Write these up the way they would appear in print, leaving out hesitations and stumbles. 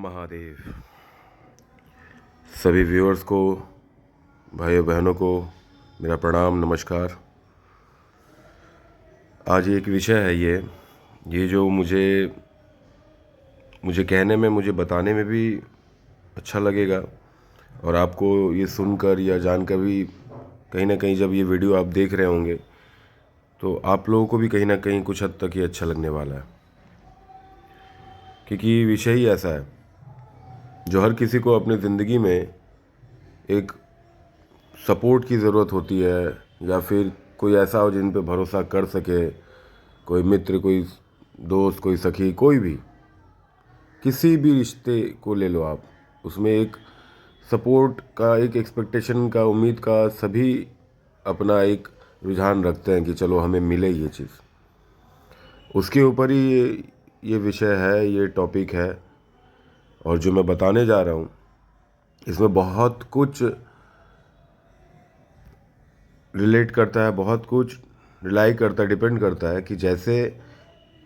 महादेव। सभी व्यूअर्स को, भाइयों बहनों को मेरा प्रणाम, नमस्कार। आज एक विषय है ये जो मुझे कहने में, मुझे बताने में भी अच्छा लगेगा, और आपको ये सुनकर या जानकर भी कहीं ना कहीं जब ये वीडियो आप देख रहे होंगे तो आप लोगों को भी कहीं ना कहीं कुछ हद तक ये अच्छा लगने वाला है, क्योंकि विषय ही ऐसा है जो हर किसी को अपनी ज़िंदगी में एक सपोर्ट की ज़रूरत होती है, या फिर कोई ऐसा हो जिन पे भरोसा कर सके, कोई मित्र, कोई दोस्त, कोई सखी, कोई भी, किसी भी रिश्ते को ले लो आप, उसमें एक सपोर्ट का, एक एक्सपेक्टेशन का, उम्मीद का सभी अपना एक रुझान रखते हैं कि चलो हमें मिले ये चीज़। उसके ऊपर ही ये विषय है, ये टॉपिक है, और जो मैं बताने जा रहा हूँ इसमें बहुत कुछ रिलेट करता है, बहुत कुछ रिलाई करता है, डिपेंड करता है कि जैसे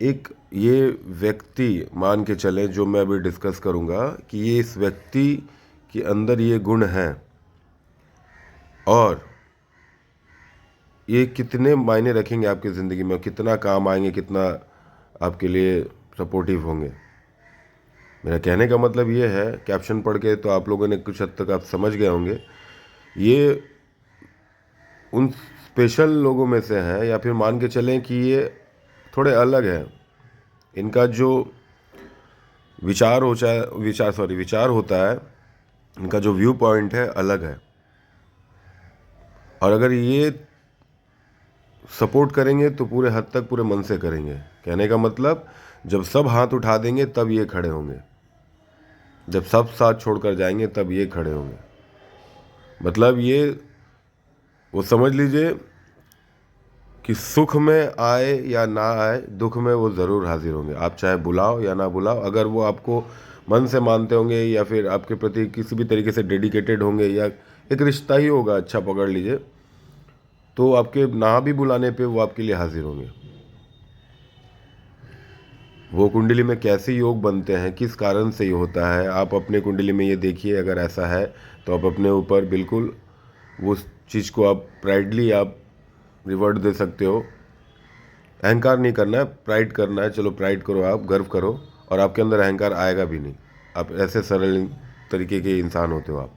एक ये व्यक्ति, मान के चलें जो मैं अभी डिस्कस करूँगा कि ये इस व्यक्ति के अंदर ये गुण हैं, और ये कितने मायने रखेंगे आपकी ज़िंदगी में, कितना काम आएंगे, कितना आपके लिए सपोर्टिव होंगे। मेरा कहने का मतलब ये है, कैप्शन पढ़ के तो आप लोगों ने कुछ हद तक आप समझ गए होंगे, ये उन स्पेशल लोगों में से है, या फिर मान के चलें कि ये थोड़े अलग है। इनका जो विचार होता है, इनका जो व्यू पॉइंट है अलग है, और अगर ये सपोर्ट करेंगे तो पूरे हद तक पूरे मन से करेंगे। कहने का मतलब, जब सब हाथ उठा देंगे तब ये खड़े होंगे, जब सब साथ छोड़कर जाएंगे तब ये खड़े होंगे। मतलब ये वो समझ लीजिए कि सुख में आए या ना आए, दुख में वो ज़रूर हाजिर होंगे। आप चाहे बुलाओ या ना बुलाओ, अगर वो आपको मन से मानते होंगे या फिर आपके प्रति किसी भी तरीके से डेडिकेटेड होंगे, या एक रिश्ता ही होगा, अच्छा पकड़ लीजिए, तो आपके ना भी बुलाने पे वो आपके लिए हाजिर होंगे। वो कुंडली में कैसे योग बनते हैं, किस कारण से ये होता है, आप अपने कुंडली में ये देखिए। अगर ऐसा है तो आप अपने ऊपर बिल्कुल वो चीज़ को आप प्राइडली आप रिवर्ट दे सकते हो। अहंकार नहीं करना है, प्राइड करना है। चलो प्राइड करो, आप गर्व करो, और आपके अंदर अहंकार आएगा भी नहीं। आप ऐसे सरल तरीके के इंसान होते हो आप,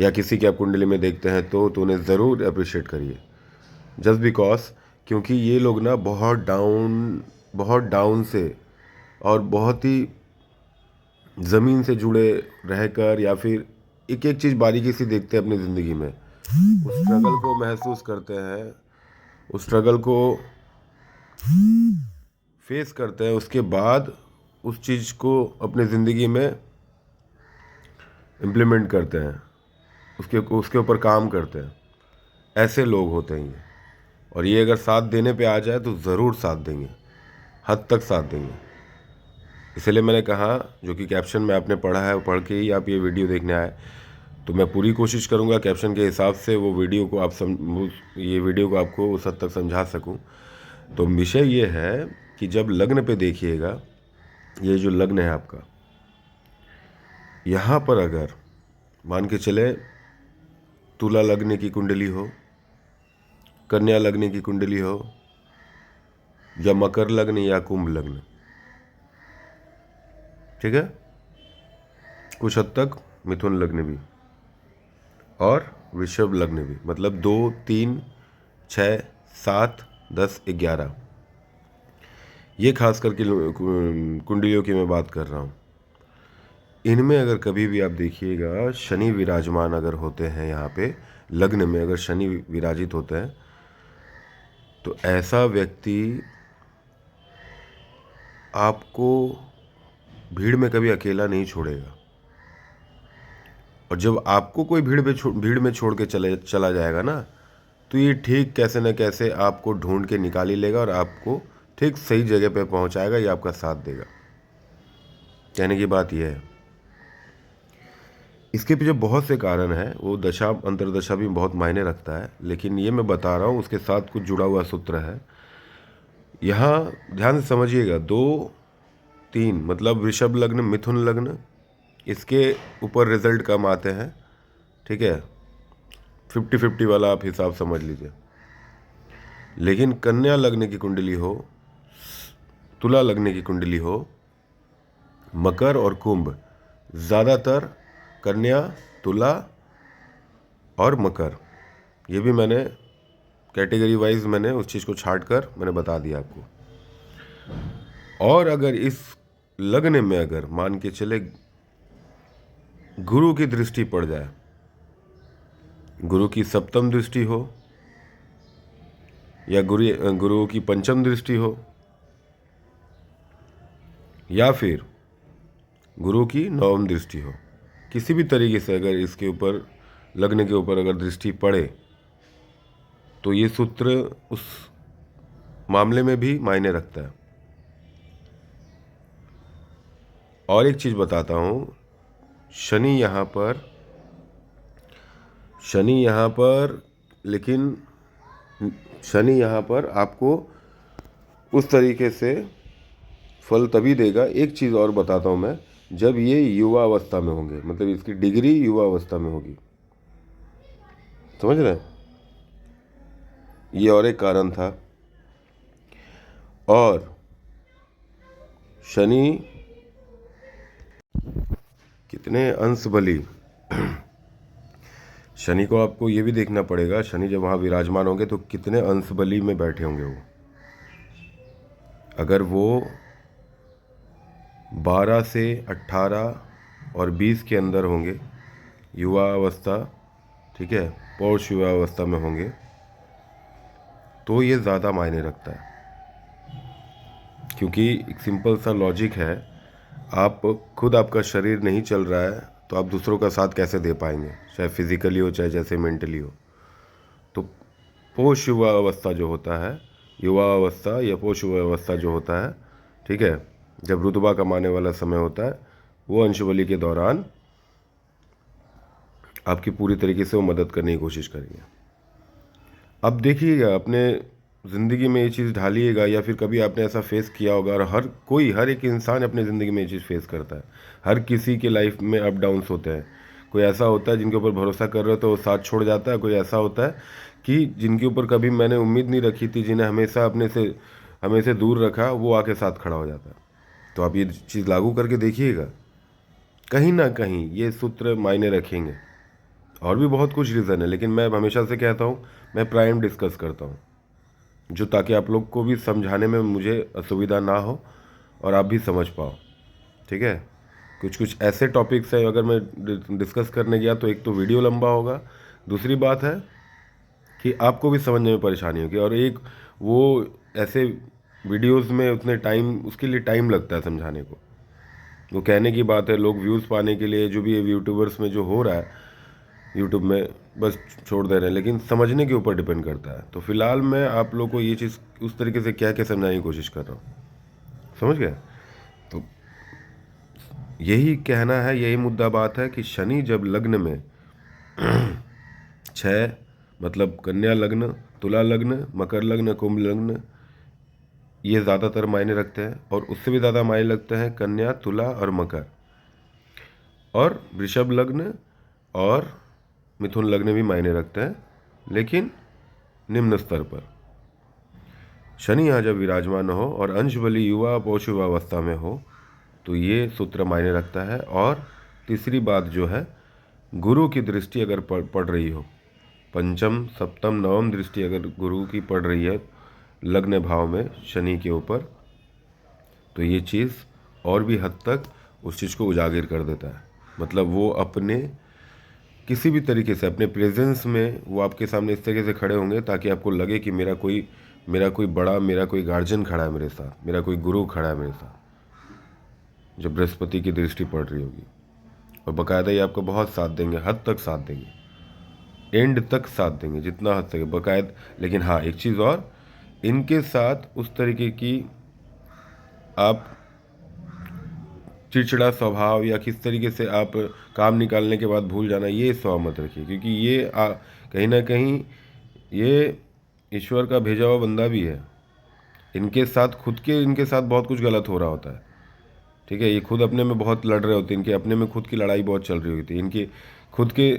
या किसी की आप कुंडली में देखते हैं तो उन्हें ज़रूर अप्रिशिएट करिए, जस्ट बिकॉज, क्योंकि ये लोग ना बहुत डाउन से और बहुत ही ज़मीन से जुड़े रहकर, या फिर एक एक चीज़ बारीकी से देखते हैं अपनी ज़िंदगी में, उस स्ट्रगल को महसूस करते हैं, उस स्ट्रगल को फेस करते हैं, उसके बाद उस चीज़ को अपनी ज़िंदगी में इम्प्लीमेंट करते हैं, उसके ऊपर काम करते हैं। ऐसे लोग होते हैं ये, और ये अगर साथ देने पे आ जाए तो ज़रूर साथ देंगे, हद तक साथ देंगे। इसलिए मैंने कहा, जो कि कैप्शन में आपने पढ़ा है, पढ़ के ही आप ये वीडियो देखने आए, तो मैं पूरी कोशिश करूँगा कैप्शन के हिसाब से वो वीडियो को ये वीडियो को आपको उस हद तक समझा सकूँ। तो विषय ये है कि जब लग्न पे देखिएगा, ये जो लग्न है आपका, यहाँ पर अगर मान के चले तुला लग्न की कुंडली हो, कन्या लग्न की कुंडली हो, या मकर लग्न या कुंभ लग्न, ठीक है, कुछ हद तक मिथुन लग्न भी, और वृषभ लग्न भी, मतलब 2, 3, 6, 7, 10, 11, ये खास करके कुंडलियों की मैं बात कर रहा हूँ। इनमें अगर कभी भी आप देखिएगा शनि विराजमान अगर होते हैं, यहाँ पे लग्न में अगर शनि विराजित होते हैं, तो ऐसा व्यक्ति आपको भीड़ में कभी अकेला नहीं छोड़ेगा, और जब आपको कोई भीड़ में छोड़ के चला जाएगा ना, तो ये ठीक कैसे न कैसे आपको ढूंढ के निकाल ही लेगा, और आपको ठीक सही जगह पे पहुंचाएगा, ये आपका साथ देगा। कहने की बात यह है, इसके पीछे बहुत से कारण हैं, वो दशा अंतरदशा भी बहुत मायने रखता है, लेकिन ये मैं बता रहा हूँ, उसके साथ कुछ जुड़ा हुआ सूत्र है। यहाँ ध्यान से समझिएगा, 2 3 मतलब वृषभ लग्न, मिथुन लग्न, इसके ऊपर रिजल्ट कम आते हैं, ठीक है, 50-50 वाला आप हिसाब समझ लीजिए। लेकिन कन्या लग्न की कुंडली हो, तुला लग्न की कुंडली हो, मकर और कुंभ, ज़्यादातर कन्या, तुला और मकर, ये भी मैंने कैटेगरी वाइज मैंने उस चीज़ को छांट कर मैंने बता दिया आपको। और अगर इस लग्न में अगर मान के चले गुरु की दृष्टि पड़ जाए, गुरु की सप्तम दृष्टि हो या गुरु की पंचम दृष्टि हो या फिर गुरु की नवम दृष्टि हो, किसी भी तरीके से अगर इसके ऊपर लग्न के ऊपर अगर दृष्टि पड़े तो ये सूत्र उस मामले में भी मायने रखता है। और एक चीज़ बताता हूँ, शनि यहाँ पर लेकिन शनि यहाँ पर आपको उस तरीके से फल तभी देगा। एक चीज़ और बताता हूँ मैं, जब ये युवा अवस्था में होंगे, मतलब इसकी डिग्री युवा अवस्था में होगी, समझ रहे हैं? ये और एक कारण था। और शनि कितने अंश बली, शनि को आपको ये भी देखना पड़ेगा, शनि जब वहाँ विराजमान होंगे तो कितने अंश बली में बैठे होंगे वो। अगर वो 12 से 18 और 20 के अंदर होंगे, युवा अवस्था, ठीक है, पौष युवा अवस्था में होंगे, तो ये ज़्यादा मायने रखता है। क्योंकि एक सिंपल सा लॉजिक है, आप खुद आपका शरीर नहीं चल रहा है तो आप दूसरों का साथ कैसे दे पाएंगे, चाहे फिजिकली हो चाहे जैसे मेंटली हो। तो पोष युवा अवस्था जो होता है, युवा अवस्था या पोष युवा अवस्था जो होता है, ठीक है, जब रुतबा कमाने वाला समय होता है, वो अंशबली के दौरान आपकी पूरी तरीके से वो मदद करने की कोशिश करेंगे। अब देखिएगा, अपने ज़िंदगी में ये चीज़ ढालिएगा या फिर कभी आपने ऐसा फेस किया होगा, और हर एक इंसान अपने ज़िंदगी में ये चीज़ फेस करता है। हर किसी के लाइफ में अप डाउन्स होते हैं। कोई ऐसा होता है जिनके ऊपर भरोसा कर रहे हो तो वो साथ छोड़ जाता है, कोई ऐसा होता है कि जिनके ऊपर कभी मैंने उम्मीद नहीं रखी थी, जिन्हें हमेशा हमें से दूर रखा, वो आके साथ खड़ा हो जाता है। तो आप ये चीज़ लागू करके देखिएगा, कहीं ना कहीं ये सूत्र मायने रखेंगे। और भी बहुत कुछ रीज़न है, लेकिन मैं हमेशा से कहता हूँ, मैं प्राइम डिस्कस करता हूँ, जो ताकि आप लोग को भी समझाने में मुझे असुविधा ना हो और आप भी समझ पाओ, ठीक है। कुछ ऐसे टॉपिक्स है, अगर मैं डिस्कस करने गया तो एक तो वीडियो लंबा होगा, दूसरी बात है कि आपको भी समझने में परेशानी होगी, और एक वो ऐसे वीडियोस में उतने टाइम, उसके लिए टाइम लगता है समझाने को। वो कहने की बात है, लोग व्यूज़ पाने के लिए जो भी यूट्यूबर्स में जो हो रहा है यूट्यूब में, बस छोड़ दे रहे हैं, लेकिन समझने के ऊपर डिपेंड करता है। तो फिलहाल मैं आप लोग को ये चीज़ उस तरीके से क्या क्या समझाने की कोशिश कर रहा हूँ, समझ गए? तो यही कहना है, यही मुद्दा बात है कि शनि जब लग्न में 6 मतलब कन्या लग्न, तुला लग्न, मकर लग्न, कुंभ लग्न, ये ज़्यादातर मायने रखते हैं। और उससे भी ज़्यादा मायने लगते हैं कन्या, तुला और मकर, और वृषभ लग्न और मिथुन लग्न भी मायने रखते हैं, लेकिन निम्न स्तर पर। शनि यहाँ जब विराजमान हो और अंश बली युवा पौष युवा अवस्था में हो तो ये सूत्र मायने रखता है। और तीसरी बात जो है, गुरु की दृष्टि अगर पड़ रही हो, पंचम सप्तम नवम दृष्टि अगर गुरु की पड़ रही है लग्न भाव में शनि के ऊपर, तो ये चीज़ और भी हद तक उस चीज़ को उजागर कर देता है। मतलब वो अपने किसी भी तरीके से अपने प्रेजेंस में वो आपके सामने इस तरीके से खड़े होंगे ताकि आपको लगे कि मेरा कोई बड़ा, मेरा कोई गार्जियन खड़ा है मेरे साथ, मेरा कोई गुरु खड़ा है मेरे साथ, जब बृहस्पति की दृष्टि पड़ रही होगी। और बाकायदा ये आपको बहुत साथ देंगे, हद तक साथ देंगे, एंड तक साथ देंगे, जितना हद तक बाकायदा। लेकिन हाँ, एक चीज़ और, इनके साथ उस तरीके की आप चिड़चिड़ा स्वभाव या किस तरीके से आप काम निकालने के बाद भूल जाना, ये स्वभाव मत रखिए। क्योंकि ये कहीं ना कहीं ये ईश्वर का भेजा हुआ बंदा भी है। इनके साथ इनके साथ बहुत कुछ गलत हो रहा होता है, ठीक है। ये खुद अपने में बहुत लड़ रहे होते हैं, इनके अपने में खुद की लड़ाई बहुत चल रही होती है, इनके खुद के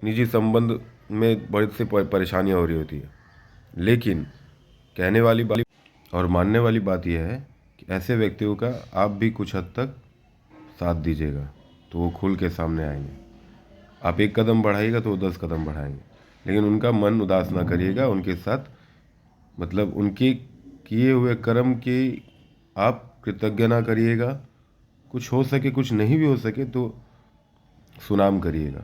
निजी संबंध में बहुत सी परेशानियाँ हो रही होती है। लेकिन कहने वाली बात और मानने वाली बात यह है कि ऐसे व्यक्तियों का आप भी कुछ हद तक साथ दीजिएगा तो वो खुल के सामने आएंगे। आप एक कदम बढ़ाइएगा तो वो 10 कदम बढ़ाएंगे, लेकिन उनका मन उदास ना करिएगा। उनके साथ मतलब उनके किए हुए कर्म की आप कृतज्ञ ना करिएगा। कुछ हो सके, कुछ नहीं भी हो सके तो सुनाम करिएगा।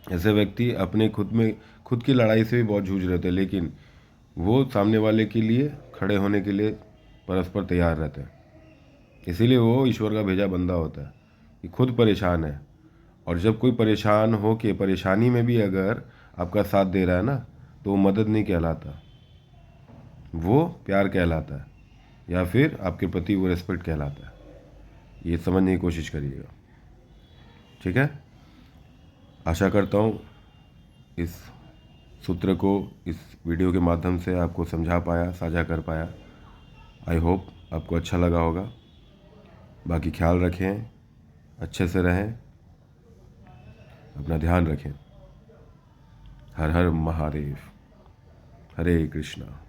ऐसे व्यक्ति अपने खुद की लड़ाई से भी बहुत जूझ रहे थे, लेकिन वो सामने वाले के लिए खड़े होने के लिए परस्पर तैयार रहते हैं। इसीलिए वो ईश्वर का भेजा बंदा होता है कि खुद परेशान है, और जब कोई परेशान हो के परेशानी में भी अगर आपका साथ दे रहा है ना, तो वो मदद नहीं कहलाता, वो प्यार कहलाता है, या फिर आपके प्रति वो रिस्पेक्ट कहलाता है। ये समझने की कोशिश करिएगा, ठीक है। आशा करता हूँ इस सूत्र को इस वीडियो के माध्यम से आपको समझा पाया, साझा कर पाया। आई होप आपको अच्छा लगा होगा। बाकी ख्याल रखें, अच्छे से रहें, अपना ध्यान रखें। हर हर महादेव, हरे कृष्णा।